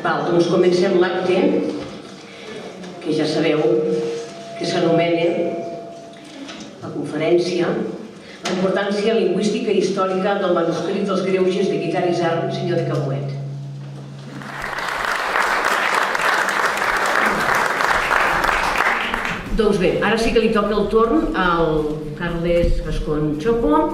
Doncs comencem l'acte, que ja sabeu que s'anomena la conferència La importància lingüística i històrica del manuscrit dels greuges de Guitart Isern, senyor de Caboet. Doncs bé, ara sí que li toca el torn al Carles Gascón Chopo,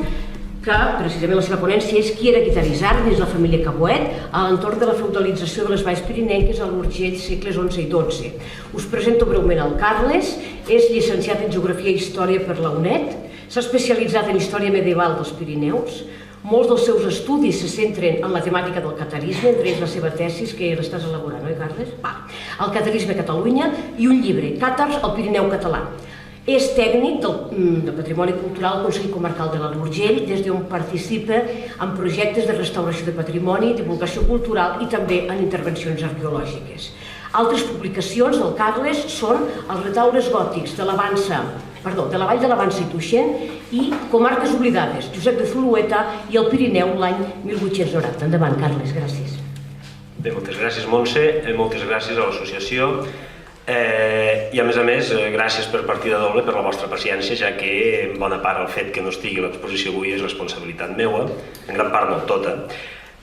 que precisament la seva ponència és qui era Guitart Isern dins la família Caboet a l'entorn de la feudalització de les valls pirinenques a l'Urgell segles XI i XII. Us presento breument el Carles, és llicenciat en Geografia i Història per la UNED, s'ha especialitzat en història medieval dels Pirineus. Molts dels seus estudis se centren en la temàtica del catarisme, entre ells la seva tesis, que l'estàs elaborant, oi, Carles? El catarisme a Catalunya i un llibre, Càtars al Pirineu català. És tècnic del Patrimoni Cultural al Consell Comarcal de l'Alt Urgell, des d'on participa en projectes de restauració de patrimoni, divulgació cultural i també en intervencions arqueològiques. Altres publicacions del Carles són els retaules gòtics de la Vall de l'Avança i Tuixén i Comarques oblidades, Josep de Zulueta i el Pirineu l'any 1890. Endavant, Carles, gràcies. Bé, moltes gràcies, Montse, moltes gràcies a l'associació i a més, gràcies per partida doble per la vostra paciència, ja que en bona part el fet que no estigui a l'exposició avui és responsabilitat meua, en gran part no tota,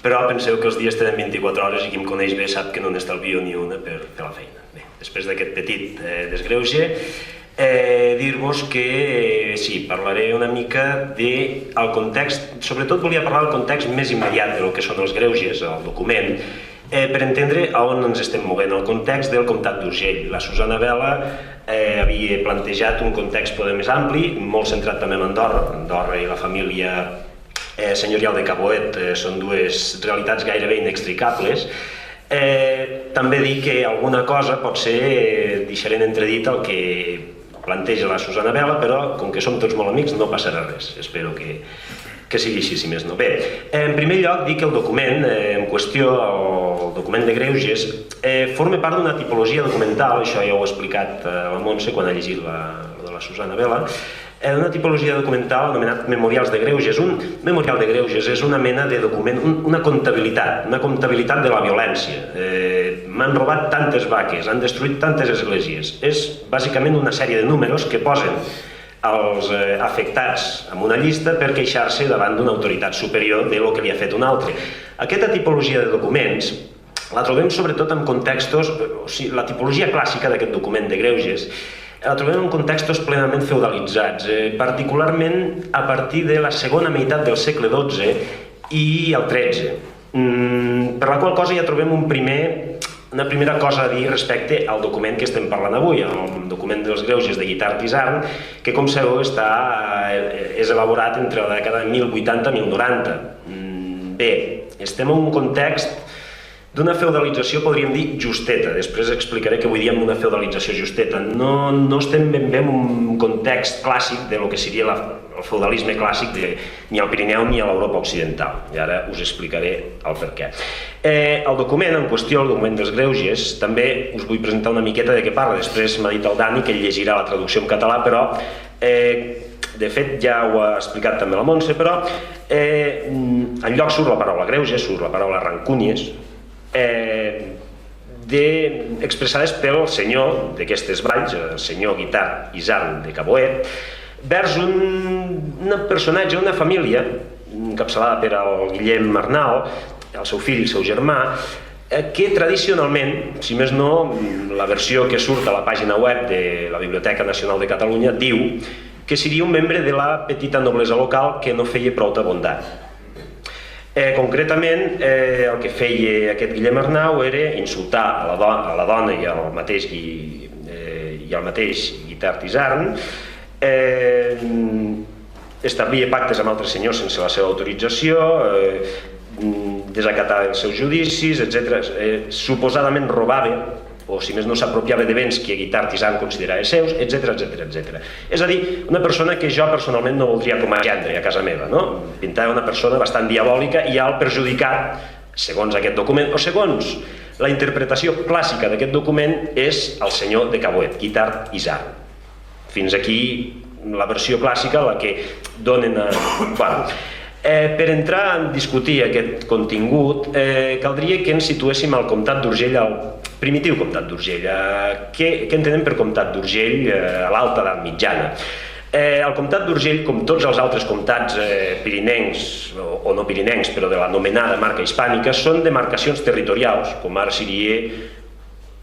però penseu que els dies tenen 24 hores i qui em coneix bé sap que no n'estalvio ni una per fer la feina. Bé, després d'aquest petit desgreuge, dir-vos que sí, parlaré una mica del context, sobretot volia parlar del context més immediat del que són els greuges, el document, per entendre on ens estem movent, el context del comtat d'Urgell. La Susana Vela havia plantejat un context poder més ampli, molt centrat també en Andorra. Andorra i la família senyorial de Caboet són dues realitats gairebé inextricables. També dir que alguna cosa pot ser deixaré en entredit el que planteja la Susana Vela, però com que som tots molt amics no passarà res. Espero que sigui així, si més no. Bé, en primer lloc dir que el document en qüestió, el document de greuges, forma part d'una tipologia documental, això ja ho ha explicat la Montse quan ha llegit la de la Susana Vela, una tipologia documental anomenat Memorials de Greuges. Un memorial de greuges és una mena de document, una comptabilitat de la violència. M'han robat tantes vaques, han destruït tantes esglésies. És bàsicament una sèrie de números que posen els afectats en una llista per queixar-se davant d'una autoritat superior de lo que li ha fet un altre. Aquesta tipologia de documents la trobem sobretot en contextos, o sigui, la tipologia clàssica d'aquest document de greuges la trobem en contextos plenament feudalitzats, particularment a partir de la segona meitat del segle XII i el XIII, per la qual cosa ja trobem una primera cosa a dir respecte al document que estem parlant avui, el document dels greuges de Guitart Isern, que com sabeu és elaborat entre la dècada de 1080 i 1090. Bé, estem en un context d'una feudalització, podríem dir, justeta. Després explicaré què vull dir amb una feudalització justeta. No estem ben bé en un context clàssic de lo que seria el feudalisme clàssic ni al Pirineu ni a l'Europa occidental. I ara us explicaré el per què. El document en qüestió, el document dels greuges, també us vull presentar una miqueta de què parla. Després m'ha dit el Dani que ell llegirà la traducció en català, però de fet ja ho ha explicat també la Montse, però enlloc surt la paraula greuges, surt la paraula rancúnies, expressades pel senyor d'aquestes valls, el senyor Guitart Isern de Caboet, vers un personatge, una família encapçalada per el Guillem Arnal, el seu fill i el seu germà, que tradicionalment, si més no, la versió que surt a la pàgina web de la Biblioteca Nacional de Catalunya diu que seria un membre de la petita noblesa local que no feia prou bondat. Concretament, el que feia aquest Guillem Arnau era insultar a la dona i al mateix Guitart Isern, establia pactes amb altres senyors sense la seva autorització, desacatava els seus judicis, etc. Suposadament robava, o si més no s'apropiava de béns que Guitart Isern considerava seus, etc. És a dir, una persona que jo personalment no voldria com a gendre a casa meva, no? Pintava una persona bastant diabòlica i el perjudicat, segons aquest document, o segons la interpretació clàssica d'aquest document, és el senyor de Caboet, Guitart Isern. Fins aquí la versió clàssica, la que donen a... Per entrar a discutir aquest contingut, caldria que ens situéssim al comtat d'Urgell, al primitiu comtat d'Urgell. Què entenem per comtat d'Urgell a l'alta edat mitjana? El comtat d'Urgell, com tots els altres comtats pirinencs, o no pirinencs, però de l'anomenada marca hispànica, són demarcacions territorials, com ara seria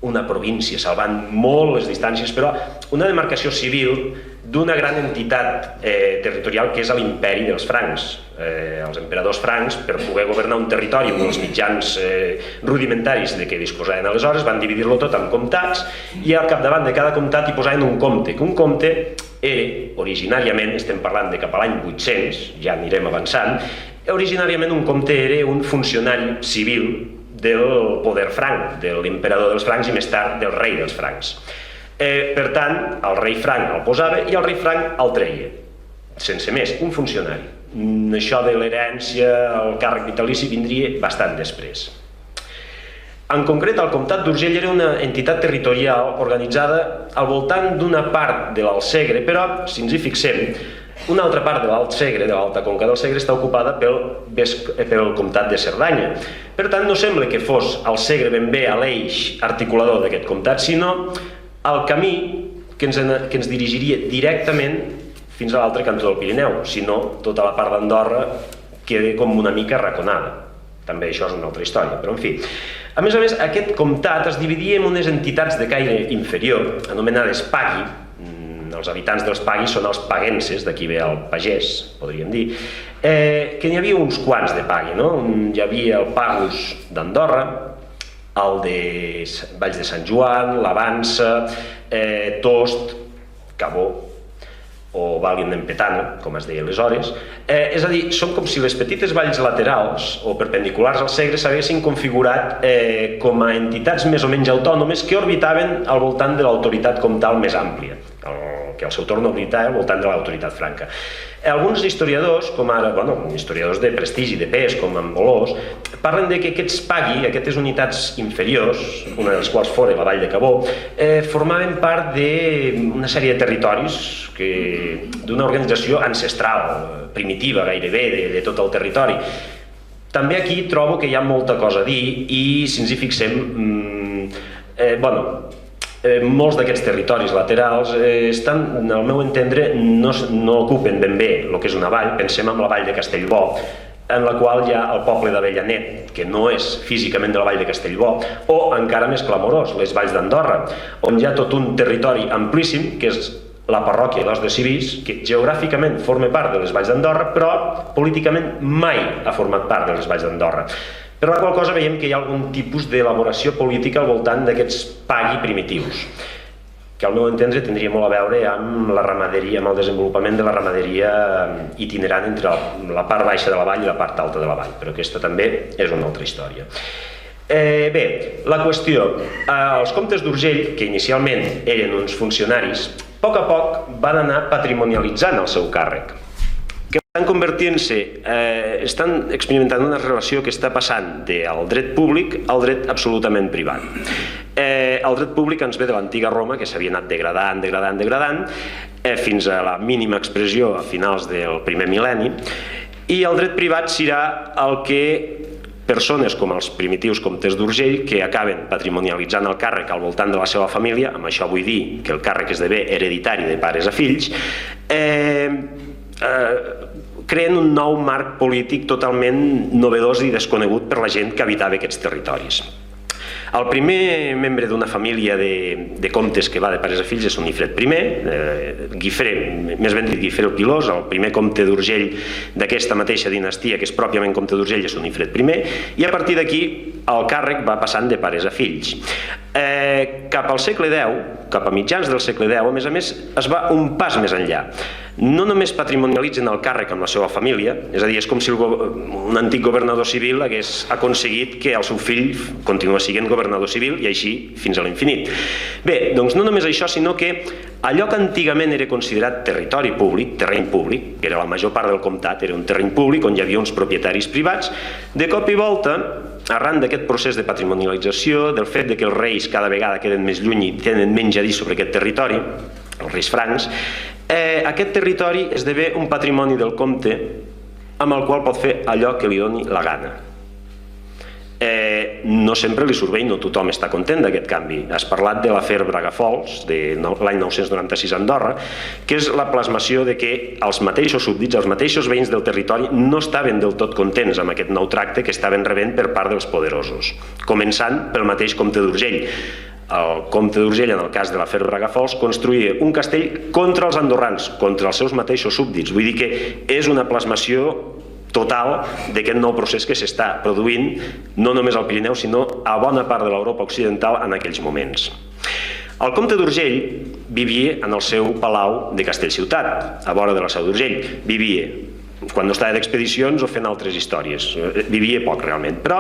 una província, salvant molt les distàncies, però una demarcació civil d'una gran entitat territorial que és l'imperi dels francs. Els emperadors francs, per poder governar un territori amb els mitjans rudimentaris de què disposaven aleshores, van dividir-lo tot en comtats i al capdavant de cada comtat hi posaven un comte, que un comte era, originàriament, estem parlant de cap a l'any 800, ja anirem avançant, originàriament un comte era un funcionari civil del poder franc, de l'emperador dels francs i més tard del rei dels francs. Per tant, el rei franc el posava i el rei franc el treia, sense més, un funcionari. Això de l'herència, el càrrec vitalici, vindria bastant després. En concret, el comtat d'Urgell era una entitat territorial organitzada al voltant d'una part de l'Alt Segre, però, si ens hi fixem, una altra part de l'Alt Segre, de l'Alta Conca del Segre, està ocupada pel comtat de Cerdanya. Per tant, no sembla que fos el Segre ben bé a l'eix articulador d'aquest comtat, sinó el camí que ens dirigiria directament fins a l'altre cantó del Pirineu, si no, tota la part d'Andorra queda com una mica arraconada. També això és una altra història, però en fi. A més, aquest comtat es dividia en unes entitats de caire inferior, anomenades pagui. Els habitants dels pagui són els paguenses, d'aquí ve el pagès, podríem dir, que n'hi havia uns quants de pagui, no? Hi havia el pagus d'Andorra, el de Valls de Sant Joan, l'Avança, Tost, Cabó, o Valguin d'Empetana, com es deia aleshores. És a dir, són com si les petites valls laterals o perpendiculars al Segre s'haguessin configurat com a entitats més o menys autònomes que orbitaven al voltant de l'autoritat comtal més àmplia, que al seu torn orbitava al voltant de l'autoritat franca. Alguns historiadors, com ara, historiadors de prestigi, de pes, com en Bolós, parlen que aquests pagui, aquestes unitats inferiors, una de les quals fora la vall de Cabó, formaven part d'una sèrie de territoris d'una organització ancestral, primitiva gairebé, de tot el territori. També aquí trobo que hi ha molta cosa a dir i, si ens hi fixem, molts d'aquests territoris laterals estan, al meu entendre, no ocupen ben bé el que és una vall. Pensem en la vall de Castellbò, en la qual hi ha el poble d'Avellanet, que no és físicament de la vall de Castellbò, o encara més clamorós, les valls d'Andorra, on hi ha tot un territori amplíssim, que és la parròquia d'Os de Civís, que geogràficament forma part de les valls d'Andorra, però políticament mai ha format part de les valls d'Andorra. Per la qual cosa veiem que hi ha algun tipus d'elaboració política al voltant d'aquests pagui primitius, que al meu entendre tindria molt a veure amb la ramaderia, amb el desenvolupament de la ramaderia itinerant entre la part baixa de la vall i la part alta de la vall, però aquesta també és una altra història. Bé, la qüestió, els comtes d'Urgell, que inicialment eren uns funcionaris, a poc van anar patrimonialitzant el seu càrrec, que estan convertint-se, estan experimentant una relació que està passant del dret públic al dret absolutament privat. El dret públic ens ve de l'antiga Roma, que s'havia anat degradant, fins a la mínima expressió a finals del primer mil·lenni, i el dret privat serà el que persones com els primitius comtes d'Urgell, que acaben patrimonialitzant el càrrec al voltant de la seva família, amb això vull dir que el càrrec esdevé hereditari de pares a fills, creen un nou marc polític totalment novedós i desconegut per la gent que habitava aquests territoris. El primer membre d'una família de comtes que va de pares a fills és Unifred I, Guifré, més ben dit Guifré el Pilós, el primer comte d'Urgell d'aquesta mateixa dinastia, que és pròpiament comte d'Urgell, és Unifred I, i a partir d'aquí el càrrec va passant de pares a fills. Cap al segle X, cap a mitjans del segle X, a més, es va un pas més enllà. No només patrimonialitzen el càrrec amb la seva família, és a dir, és com si un antic governador civil hagués aconseguit que el seu fill continua sent governador civil i així fins a l'infinit. Bé, doncs no només això, sinó que allò que antigament era considerat territori públic, terreny públic, que era la major part del comtat, era un terreny públic on hi havia uns propietaris privats, de cop i volta, arran d'aquest procés de patrimonialització, del fet que els reis cada vegada queden més lluny i tenen menys a dir sobre aquest territori, els reis francs, aquest territori esdevé un patrimoni del comte amb el qual pot fer allò que li doni la gana. No sempre li surt bé i no tothom està content d'aquest canvi. Has parlat de l'afer Bragafols de l'any 996 a Andorra, que és la plasmació de que els mateixos súbdits, els mateixos veïns del territori no estaven del tot contents amb aquest nou tracte que estaven rebent per part dels poderosos, començant pel mateix comte d'Urgell. El comte d'Urgell, en el cas de l'afer Bragafols, construïa un castell contra els andorrans, contra els seus mateixos súbdits. Vull dir que és una plasmació total d'aquest nou procés que s'està produint no només al Pirineu sinó a bona part de l'Europa occidental en aquells moments. El comte d'Urgell vivia en el seu palau de Castellciutat, a vora de la Seu d'Urgell. Vivia quan no estava d'expedicions o fent altres històries. Vivia poc realment, però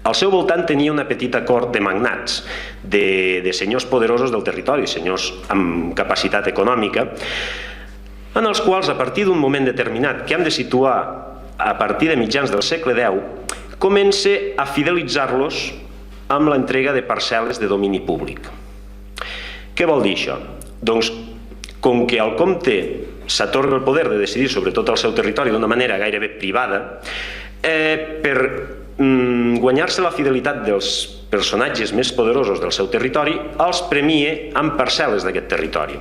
al seu voltant tenia una petita cort de magnats, de senyors poderosos del territori, senyors amb capacitat econòmica, en els quals, a partir d'un moment determinat que hem de situar a partir de mitjans del segle X, comença a fidelitzar-los amb l'entrega de parcel·les de domini públic. Què vol dir això? Doncs, com que al comte s'atorga el poder de decidir sobre tot el seu territori d'una manera gairebé privada, per guanyar-se la fidelitat dels personatges més poderosos del seu territori, els premia amb parcel·les d'aquest territori.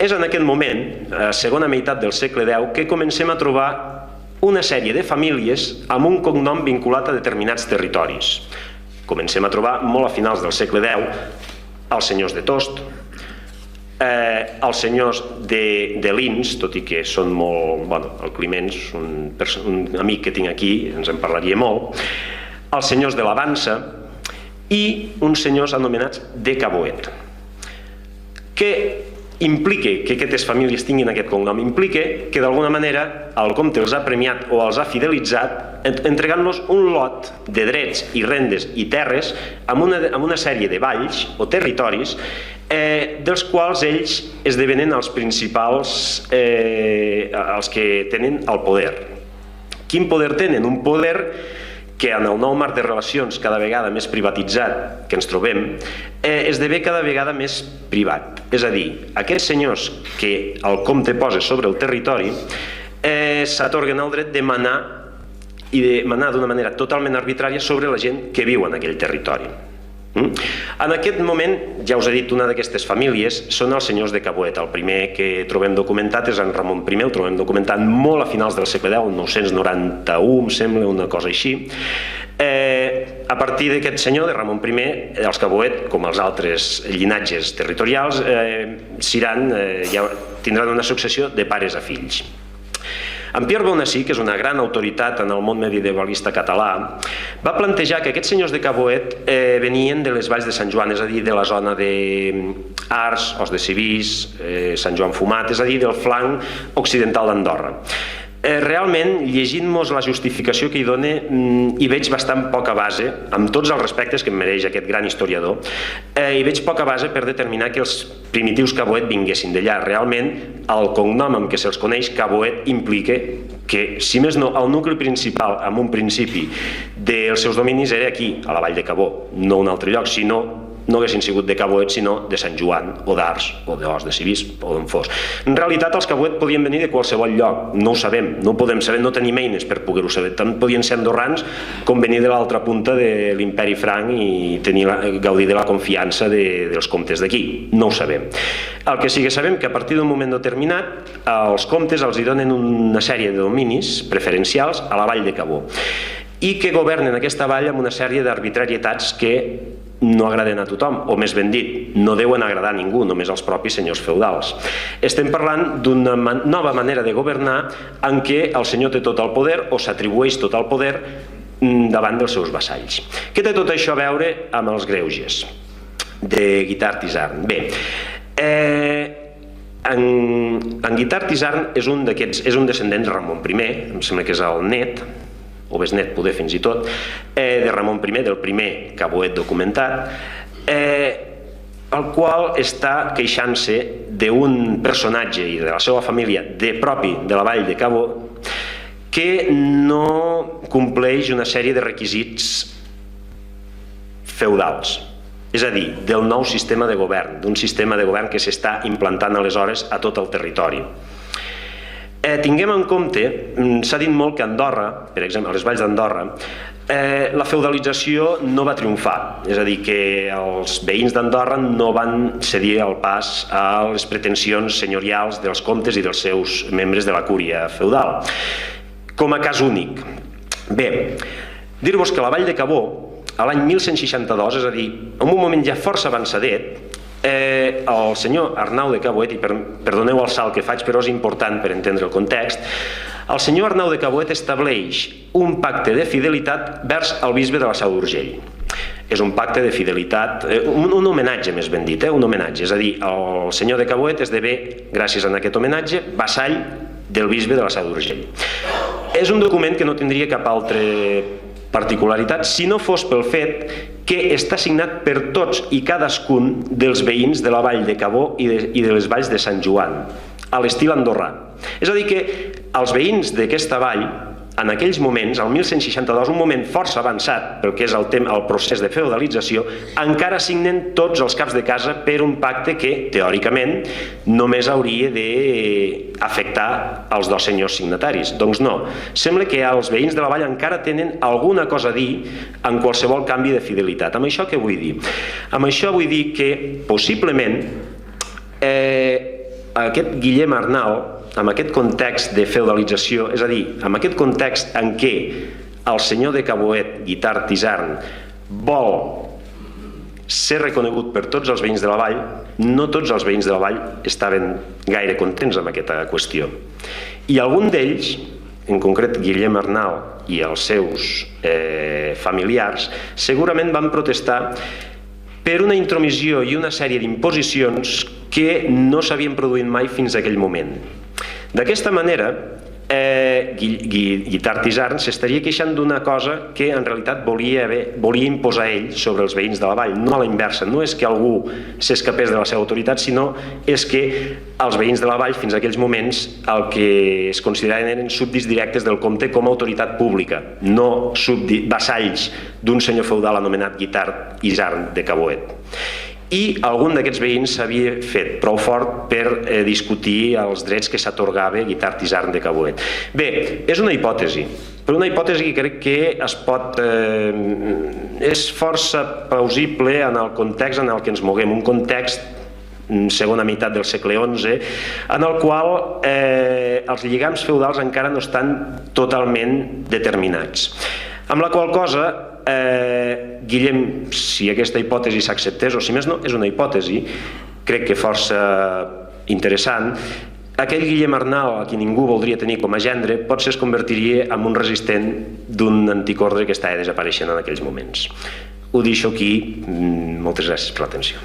És en aquest moment, a la segona meitat del segle X, que comencem a trobar una sèrie de famílies amb un cognom vinculat a determinats territoris. Comencem a trobar, molt a finals del segle X, els senyors de Tost, els senyors de Lins, tot i que són molt... Bueno, el Climent, un amic que tinc aquí, ens en parlaria molt, els senyors de l'Avança i uns senyors anomenats de Caboet, que implica que aquestes famílies tinguin aquest cognom, implica que d'alguna manera el comte els ha premiat o els ha fidelitzat entregant-los un lot de drets i rendes i terres amb una sèrie de valls o territoris dels quals ells esdevenen els principals, els que tenen el poder. Quin poder tenen? Un poder que en el nou marc de relacions cada vegada més privatitzat que ens trobem, esdevé cada vegada més privat. És a dir, aquests senyors que el comte posa sobre el territori s'atorguen el dret de manar i de manar d'una manera totalment arbitrària sobre la gent que viu en aquell territori. En aquest moment, ja us he dit, una d'aquestes famílies són els senyors de Caboet. El primer que trobem documentat és en Ramon I, el trobem documentat molt a finals del segle X, el 991, em sembla, una cosa així. A partir d'aquest senyor, de Ramon I, els Caboet, com els altres llinatges territorials, tindran una successió de pares a fills. En Pierre Bonací, que és una gran autoritat en el món medievalista català, va plantejar que aquests senyors de Caboet venien de les valls de Sant Joan, és a dir, de la zona d'Ars, Os de Civís, Sant Joan Fumat, és a dir, del flanc occidental d'Andorra. Realment, llegint-nos la justificació que hi dona, hi veig bastant poca base, amb tots els respectes que em mereix aquest gran historiador, hi veig poca base per determinar que els primitius Caboet vinguessin d'allà. Realment, el cognom amb què se'ls coneix, Caboet, implica que, si més no, el nucli principal, en un principi, dels seus dominis era aquí, a la vall de Cabó, no un altre lloc, sinó no haguessin sigut de Caboet, sinó de Sant Joan, o d'Ars, o d'Os de Civís, o d'on fos. En realitat, els Caboet podien venir de qualsevol lloc, no ho sabem, no ho podem saber, no tenim eines per poder-ho saber. Tant podien ser andorrans com venir de l'altra punta de l'imperi franc i gaudir de la confiança dels comtes d'aquí. No ho sabem. El que sí que sabem que a partir d'un moment determinat, els comtes els hi donen una sèrie de dominis preferencials a la vall de Cabó i que governen aquesta vall amb una sèrie d'arbitrarietats que no agraden a tothom, o més ben dit, no deuen agradar a ningú, només als propis senyors feudals. Estem parlant d'una nova manera de governar en què el senyor té tot el poder o s'atribueix tot el poder davant dels seus vassalls. Què té tot això a veure amb els greuges de Guitart Isern? Bé, en Guitart Isern és un descendent de Ramon I, em sembla que és el net, o besnet, poder fins i tot, de Ramon I, del primer Caboet documentat, el qual està queixant-se d'un personatge i de la seva família propi de la vall de Cabó que no compleix una sèrie de requisits feudals, és a dir, del nou sistema de govern, d'un sistema de govern que s'està implantant aleshores a tot el territori. Tinguem en compte, s'ha dit molt que a Andorra, per exemple, a les valls d'Andorra, la feudalització no va triomfar, és a dir, que els veïns d'Andorra no van cedir el pas a les pretensions senyorials dels comtes i dels seus membres de la cúria feudal, com a cas únic. Bé, dir-vos que la vall de Cabó, a l'any 1162, és a dir, en un moment ja força avançadet, el senyor Arnau de Caboet, i perdoneu el salt que faig, però és important per entendre el context, el senyor Arnau de Caboet estableix un pacte de fidelitat vers el bisbe de la Seu d'Urgell. És un pacte de fidelitat, un homenatge més ben dit, un homenatge, és a dir, el senyor de Caboet esdevé, gràcies a aquest homenatge, vassall del bisbe de la Seu d'Urgell. És un document que no tindria cap altra particularitat si no fos pel fet que està signat per tots i cadascun dels veïns de la vall de Cabó i de les valls de Sant Joan, a l'estil andorrà. És a dir que els veïns d'aquesta vall, en aquells moments, el 1162, un moment força avançat pel que és el procés de feudalització, encara signen tots els caps de casa per un pacte que, teòricament, només hauria d'afectar els dos senyors signataris. Doncs no, sembla que els veïns de la vall encara tenen alguna cosa a dir en qualsevol canvi de fidelitat. Amb això què vull dir? Amb això vull dir que, possiblement, aquest Guillem Arnau, amb aquest context de feudalització, és a dir, amb aquest context en què el senyor de Caboet, Guitart Isern, vol ser reconegut per tots els veïns de la vall, no tots els veïns de la vall estaven gaire contents amb aquesta qüestió. I algun d'ells, en concret Guillem Arnau i els seus familiars, segurament van protestar per una intromissió i una sèrie d'imposicions que no s'havien produït mai fins a aquell moment. D'aquesta manera, Guitart Isern s'estaria queixant d'una cosa que en realitat volia imposar ell sobre els veïns de la vall, no a la inversa. No és que algú s'escapés de la seva autoritat, sinó és que els veïns de la vall fins a aquells moments el que es consideraven eren súbdits directes del comte com a autoritat pública, no vassalls d'un senyor feudal anomenat Guitart Isern de Caboet. I algun d'aquests veïns s'havia fet prou fort per discutir els drets que s'atorgava Guitart Isern de Caboet. Bé, és una hipòtesi, però una hipòtesi que crec que és força plausible en el context en el que ens moguem, un context segona meitat del segle XI, en el qual els lligams feudals encara no estan totalment determinats. Amb la qual cosa, Guillem, si aquesta hipòtesi s'acceptés, o si més no, és una hipòtesi, crec que força interessant, aquell Guillem Arnau, a qui ningú voldria tenir com a gendre, potser es convertiria en un resistent d'un antic ordre que estava desapareixent en aquells moments. Ho deixo aquí, moltes gràcies per l'atenció.